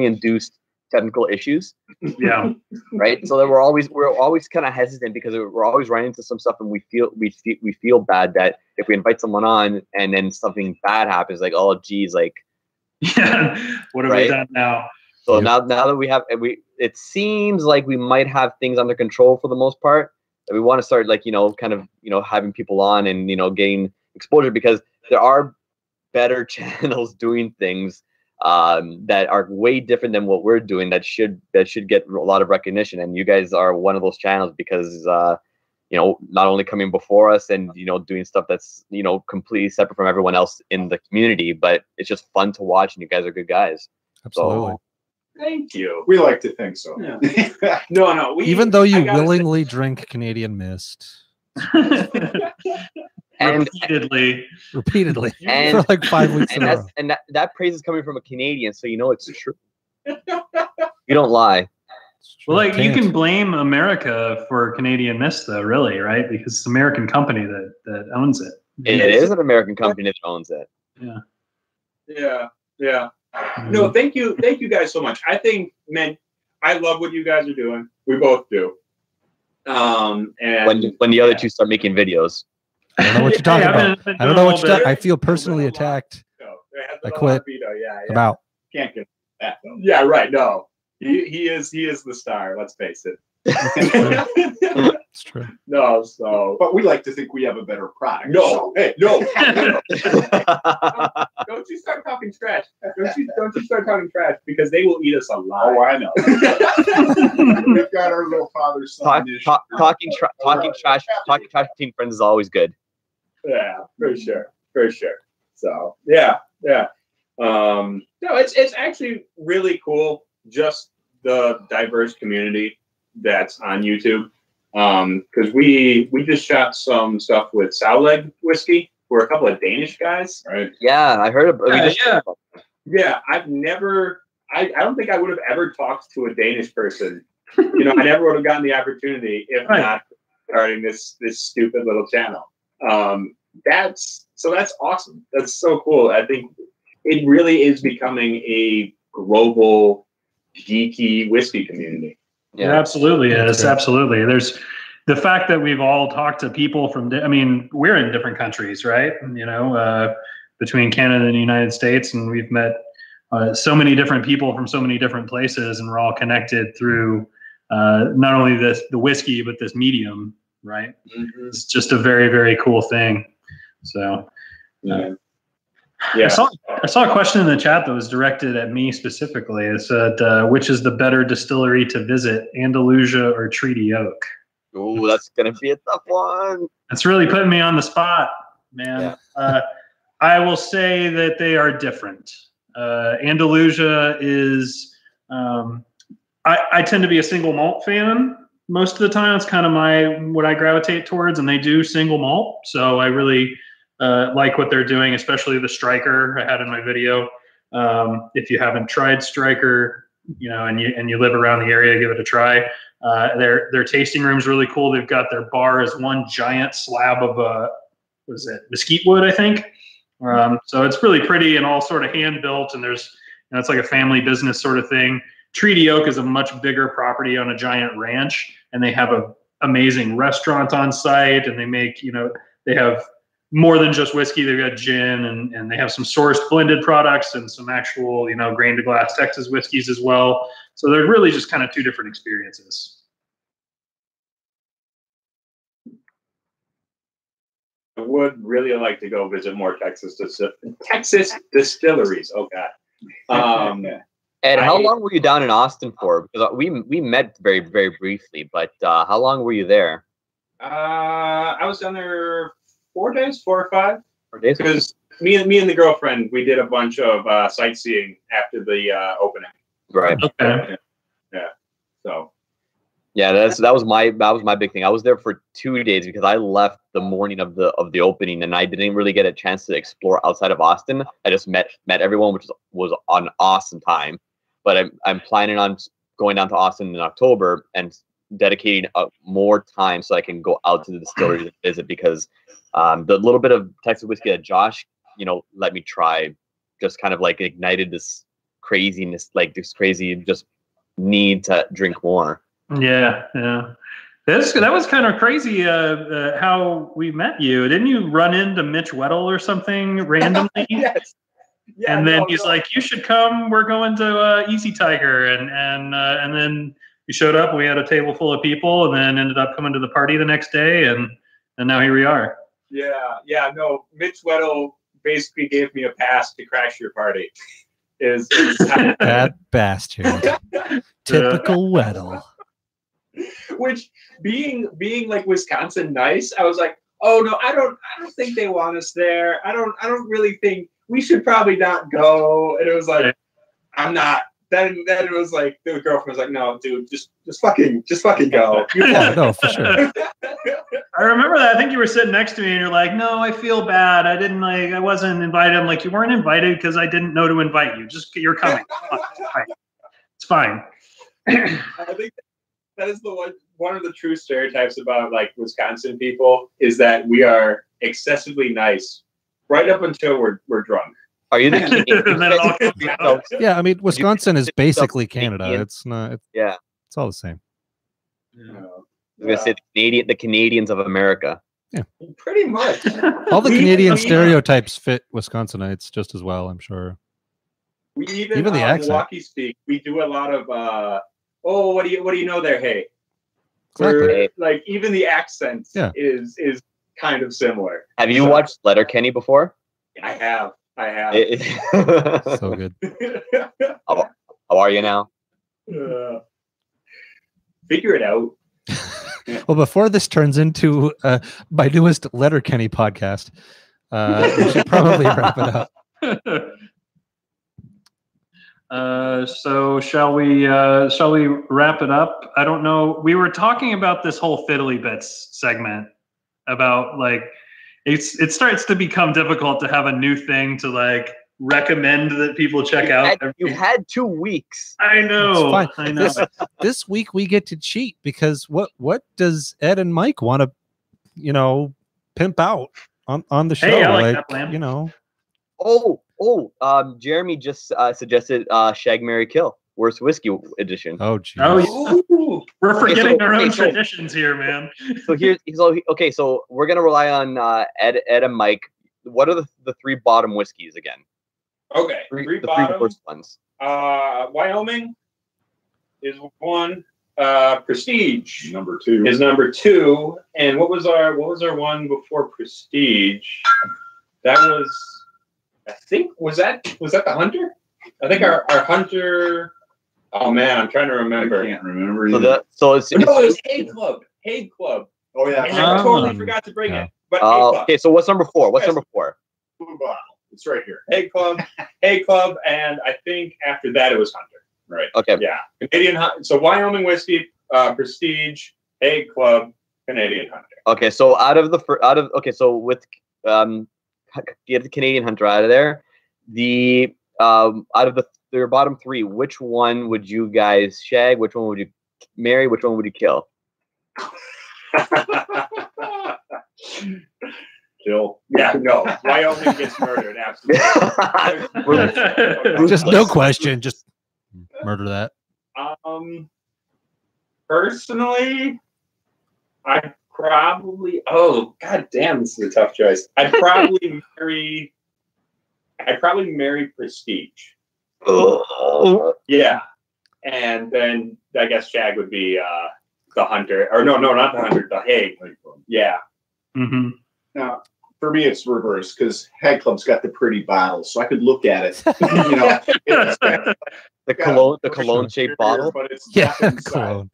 induced technical issues. Yeah. Right. So that we're always kind of hesitant because we're always running into some stuff, and we feel bad that if we invite someone on and then something bad happens, like, oh geez, like yeah, what have we done now? So now that we have, it seems like we might have things under control for the most part. That we want to start like kind of having people on and getting exposure, because there are better channels doing things that are way different than what we're doing that should get a lot of recognition. And you guys are one of those channels, because not only coming before us and doing stuff that's completely separate from everyone else in the community, but it's just fun to watch, and you guys are good guys. Absolutely. So, thank you. We like to think so. Yeah. No. Even though you willingly drink Canadian Mist. and repeatedly and for like 5 weeks in a row. And that praise is coming from a Canadian, so it's true. You don't lie. Well, like you can blame America for Canadian Mist, though, really, right? Because it's an American company that owns it. It is an American company that owns it. Yeah. Yeah. No, thank you guys so much. I think, man, I love what you guys are doing. We both do. And when the other two start making videos. I don't know what you're talking about. I don't know what you're talking. I feel personally attacked. I quit. About. Can't get that though. Yeah, right. No. He is the star, let's face it. It's true. No, so but we like to think we have a better product. No, so. hey, no. Don't you start talking trash. Don't you start talking trash, because they will eat us alive. Oh, I know. We've got our little father-son talking trash between friends is always good. Yeah, for sure. So yeah. No, it's actually really cool, just the diverse community that's on YouTube. Because we just shot some stuff with Sauleg Whiskey. We're a couple of Danish guys, right? Yeah, I heard about. Yeah, I've never. I don't think I would have ever talked to a Danish person. I never would have gotten the opportunity if not starting this stupid little channel. That's awesome. That's so cool. I think it really is becoming a global geeky whiskey community. Yeah, absolutely is. Absolutely. There's the fact that we've all talked to people from, we're in different countries, right? Between Canada and the United States, and we've met so many different people from so many different places, and we're all connected through not only the whiskey, but this medium, right? Mm-hmm. It's just a very, very cool thing. So, Yeah. I saw a question in the chat that was directed at me specifically. It said, which is the better distillery to visit, Andalusia or Treaty Oak? Ooh, that's gonna be a tough one. That's really putting me on the spot, man. Yeah. I will say that they are different. Andalusia is, I tend to be a single malt fan most of the time. It's kind of what I gravitate towards, and they do single malt. So I really like what they're doing, especially the Striker I had in my video. If you haven't tried Striker, and you live around the area, give it a try. Their tasting room's really cool. They've got their bar as one giant slab of what is it, mesquite wood, I think. So it's really pretty and all sort of hand built, and it's like a family business sort of thing. Treaty Oak is a much bigger property on a giant ranch, and they have an amazing restaurant on site, and they have more than just whiskey. They've got gin, and they have some sourced blended products and some actual, grain to glass Texas whiskeys as well. So they're really just kind of two different experiences. I would really like to go visit more Texas distilleries. Oh God. And how long were you down in Austin for? Because we met very, very briefly, but how long were you there? I was down there 4 days, 4 or 5. 4 days. Because me and the girlfriend, we did a bunch of sightseeing after the opening. Right. Okay. Yeah. So. Yeah, that was my big thing. I was there for 2 days because I left the morning of the opening, and I didn't really get a chance to explore outside of Austin. I just met everyone, which was an awesome time. But I'm planning on going down to Austin in October and dedicating more time so I can go out to the distillery to visit, because the little bit of Texas whiskey that Josh let me try just kind of like ignited this craziness, like this crazy just need to drink more. Yeah. That was kind of crazy how we met you. Didn't you run into Mitch Weddle or something randomly? Yes. Yeah, and then he's like, "You should come. We're going to Easy Tiger," and then you showed up. And we had a table full of people, and then ended up coming to the party the next day, and now here we are. Yeah. No, Mitch Weddle basically gave me a pass to crash your party. That bastard. Typical Weddle. Which being like Wisconsin nice, I was like, oh no, I don't think they want us there. I don't really think we should probably not go. And it was like, I'm not. Then it was like the girlfriend was like, no, dude, just fucking go. Yeah, no, for sure. I remember that. I think you were sitting next to me and you're like, no, I feel bad. I wasn't invited. I'm like, you weren't invited because I didn't know to invite you. Just you're coming. It's fine. I think that is one of the true stereotypes about like Wisconsin people is that we are excessively nice right up until we're drunk. Are you the Yeah, I mean, Wisconsin is basically Canada. It's not. Yeah, it's all the same. I was gonna say the Canadians of America. Yeah, pretty much. All the Canadian stereotypes fit Wisconsinites just as well, I'm sure. We even the accent. Milwaukee speak. We do a lot of what do you know there? Hey, Exactly. Like even the accent is kind of similar. Have you watched Letterkenny before? I have. So good. How are you now? Figure it out. Well, before this turns into my newest Letterkenny podcast, we should probably wrap it up. So shall we wrap it up? I don't know. We were talking about this whole Fiddly Bits segment about like it starts to become difficult to have a new thing to like recommend that people check out. You had 2 weeks. I know. It's fine. I know. This week we get to cheat because what does Ed and Mike want to, pimp out on the show? Hey, I like that plan. Jeremy just suggested Shag, Marry, Kill, Worst Whiskey Edition. Oh, geez. Oh, yeah. We're forgetting our own so traditions here, man. So we're gonna rely on Ed and Mike. What are the 3 bottom whiskeys again? Okay, the 3 bottom. worst ones. Wyoming is one. Prestige Number 2 is number 2. And what was our one before Prestige? That was, I think, was that the Hunter? I think our Hunter. Oh man, I'm trying to remember. I can't remember. So it's it was Hague Club. Hague Club. Oh yeah, And I totally forgot to bring it. But Hague Club. okay. So what's number 4? What's number 4? Blue bottle. It's right here. Hague Club, and I think after that it was Hunter. Right. Okay. Yeah, Canadian. So Wyoming whiskey, Prestige, Hague Club, Canadian Hunter. Okay. So so with get the Canadian Hunter out of there. The out of your bottom 3, which one would you guys shag? Which one would you marry? Which one would you kill? Kill. Yeah, no. Wyoming gets murdered. Absolutely. Just no question. Just murder that. Personally, I'd probably. Oh, god damn! This is a tough choice. I'd probably marry Prestige. Yeah, and then I guess shag would be the Hunter, or no, not the Hunter, the Hague. Yeah. Mm-hmm. Now, for me, it's reverse because Hague Club's got the pretty bottles, so I could look at it. You know, the cologne shaped bottle. But it's cologne.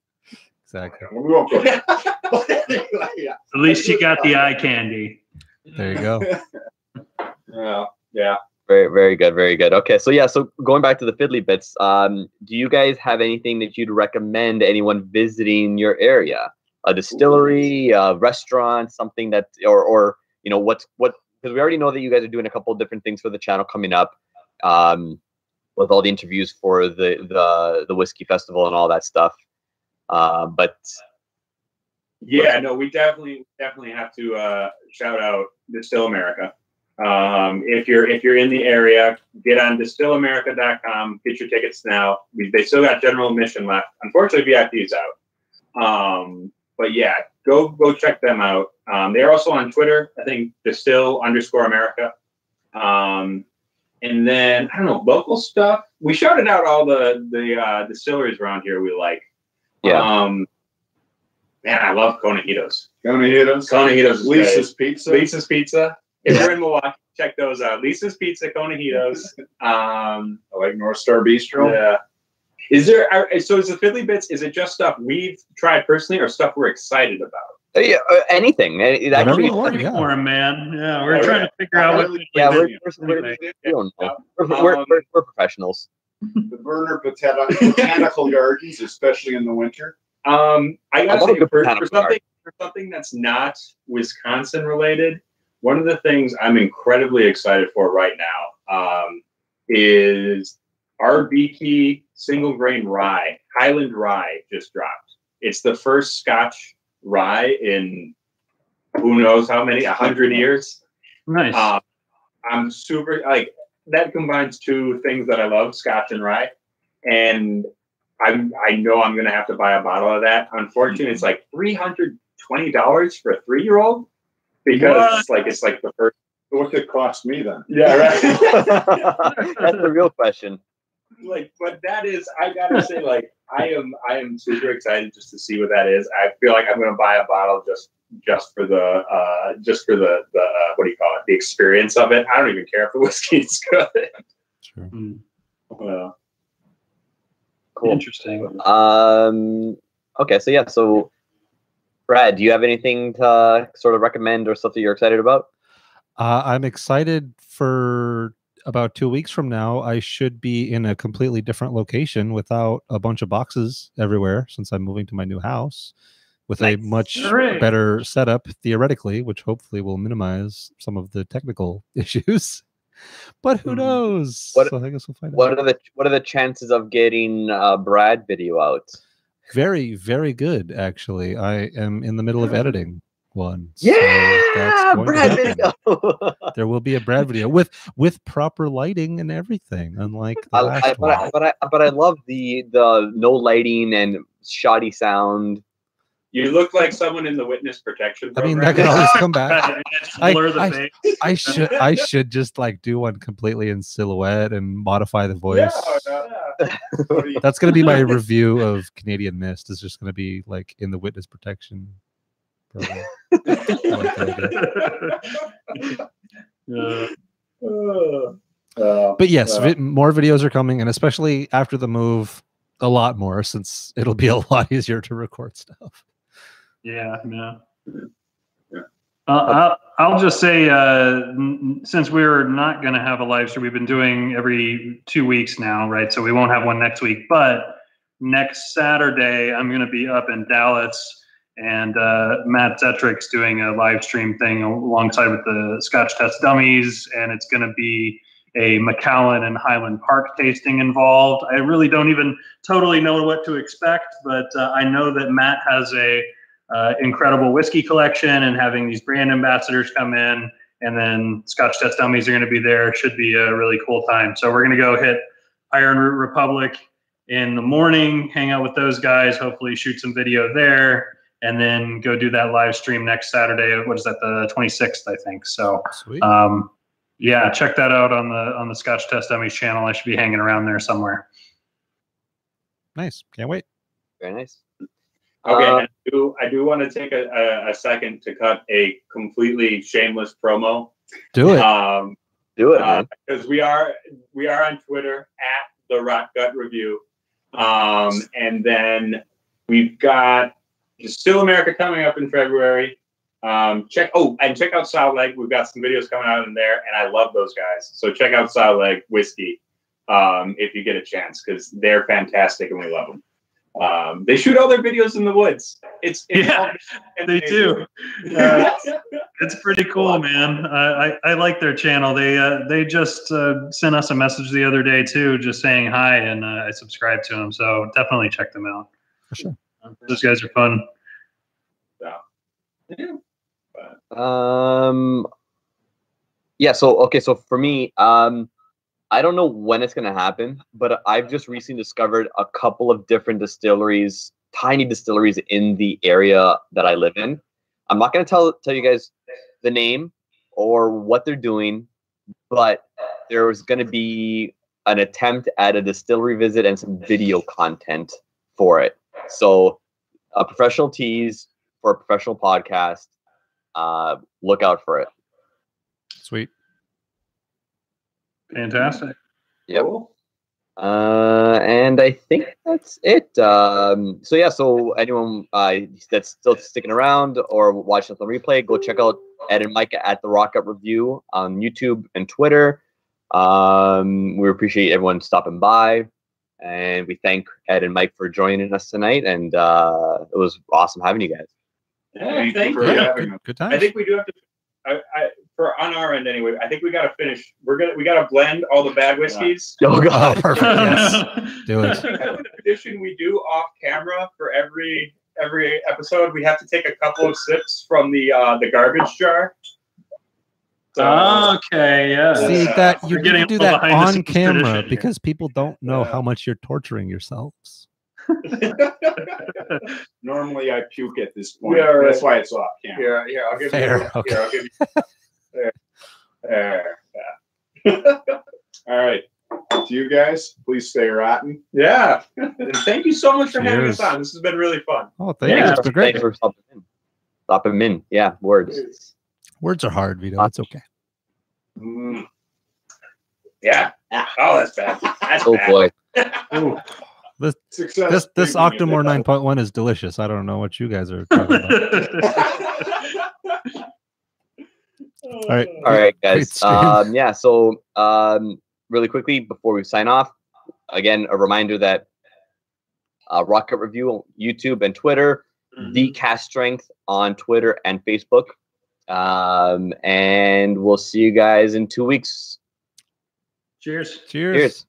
Exactly. We won't go there. But anyway, yeah. At least you got the eye candy. There you go. Yeah. Very, very good, very good. Okay, so going back to the fiddly bits, do you guys have anything that you'd recommend anyone visiting your area? A distillery, a restaurant, something that, or you know, what? Because we already know that you guys are doing a couple of different things for the channel coming up, with all the interviews for the whiskey festival and all that stuff. But yeah, no, we definitely have to shout out Distill America. If you're in the area, get on distillamerica.com, get your tickets now. They still got general admission left. Unfortunately, VIP's out. But yeah, go check them out. They're also on Twitter. I think Distill_America. And then I don't know, local stuff. We shouted out all the distilleries around here we like. yeah, Man, I love Conahitos. Conahitos. Is Lisa's great. Pizza. Lisa's Pizza. If you're in Milwaukee, check those out. Lisa's Pizza, Conahitos. I like North Star Bistro. Yeah. Is there? So is the Fiddly Bits? Is it just stuff we've tried personally, or stuff we're excited about? yeah, anything. Whatever Actually, you want. Looking Yeah. for him, man. Yeah, we're Okay. trying to figure out what. yeah, we don't know. We're professionals. The Burner Botanical Gardens, especially in the winter. I I gotta love a say, good for botanical something that's not Wisconsin related, one of the things I'm incredibly excited for right now is our BT single grain rye, Highland Rye, just dropped. It's the first Scotch rye in who knows how many, 100 years. Nice. I'm super that combines two things that I love, Scotch and rye, and I know I'm gonna have to buy a bottle of that. Unfortunately, it's like $320 for a 3-year-old because it's like the first. What could it cost me then? Yeah, right. That's the real question. But that is, I gotta say, I am super excited just to see what that is. I feel like I'm gonna buy a bottle just for the what do you call it? The experience of it. I don't even care if the whiskey is good. Sure. Cool. Interesting. Okay, so Brad, do you have anything to sort of recommend or stuff that you're excited about? I'm excited for about 2 weeks from now. I should be in a completely different location without a bunch of boxes everywhere since I'm moving to my new house with a much better setup theoretically, which hopefully will minimize some of the technical issues. But who knows? So I guess we'll find out. What are the chances of getting Brad video out? Very, very good, actually. I am in the middle of editing one. Yeah, so Brad video. There will be a Brad video with proper lighting and everything, unlike the last one. But I love the no lighting and shoddy sound. You look like someone in the witness protection program. I mean, that can always come back. Blur the face. I should just do one completely in silhouette and modify the voice. Yeah. That's going to be my review of Canadian Mist. Is just going to be like in the witness protection program. I like that idea. But yes, more videos are coming, and especially after the move, a lot more, since it'll be a lot easier to record stuff. Yeah, no. I'll just say, since we're not going to have a live stream, we've been doing every 2 weeks now, right? So we won't have one next week. But next Saturday, I'm going to be up in Dallas, and Matt Zetrick's doing a live stream thing alongside with the Scotch Test Dummies, and it's going to be a Macallan and Highland Park tasting involved. I really don't even totally know what to expect, but I know that Matt has a incredible whiskey collection, and having these brand ambassadors come in, and then Scotch Test Dummies are going to be there. Should be a really cool time. So we're going to go hit Iron Root Republic in the morning, hang out with those guys, hopefully shoot some video there, and then go do that live stream next Saturday. What is that, the 26th, I think. So Sweet. Yeah, check that out on the Scotch Test Dummies channel. I should be hanging around there somewhere. Nice. Can't wait. Very nice. Okay, I do want to take a second to cut a completely shameless promo. Do it. Do it, man. Because we are on Twitter at the Rock Gut Review, and then we've got Still America coming up in February. Check out Sour Leg. We've got some videos coming out in there, and I love those guys. So check out Sour Leg Whiskey if you get a chance, because they're fantastic and we love them. They shoot all their videos in the woods. It's Yeah, they do. It's pretty cool, man. I like their channel. They just sent us a message the other day too, just saying hi, and I subscribe to them. So definitely check them out. For sure. Those guys are fun. Yeah. So for me, I don't know when it's going to happen, but I've just recently discovered a couple of different distilleries, tiny distilleries in the area that I live in. I'm not going to tell you guys the name or what they're doing, but there's going to be an attempt at a distillery visit and some video content for it. So a professional tease for a professional podcast. Look out for it. Sweet. Fantastic. Yep. And I think that's it. So anyone that's still sticking around or watching the replay, go check out Ed and Mike at the Rock Up Review on YouTube and Twitter. We appreciate everyone stopping by, and we thank Ed and Mike for joining us tonight. And it was awesome having you guys. Yeah, thank you for having us. Good time. I think we do have to. For on our end anyway, I think we got to finish. We got to blend all the bad whiskeys. Oh God, perfect. Yes, do it. The tradition we do off camera for every episode, we have to take a couple of sips from the garbage jar. So, Okay, yeah. See that you We're getting can do a that little behind the on scenes camera tradition because people don't know how much you're torturing yourselves. Normally I puke at this point. Yeah, right. That's why it's off camera. Here, I'll give Fair. you. Okay. Here, I'll give you. There. Yeah. All right. To you guys, please stay rotten. Yeah. And thank you so much for having us Cheers. on. This has been really fun. Oh, thank you. It's been great. Thanks for stopping in. Yeah, words. Words are hard, Vito. It's okay. Yeah. Oh, that's bad. That's Oh bad. boy. Ooh. This Success. Octomore 9.1 is delicious. I don't know what you guys are talking about. All right. All right, Great guys. stream. So really quickly before we sign off, again, a reminder that Rocket Review on YouTube and Twitter, The Cast Strength on Twitter and Facebook. And we'll see you guys in 2 weeks. Cheers. Cheers. Cheers.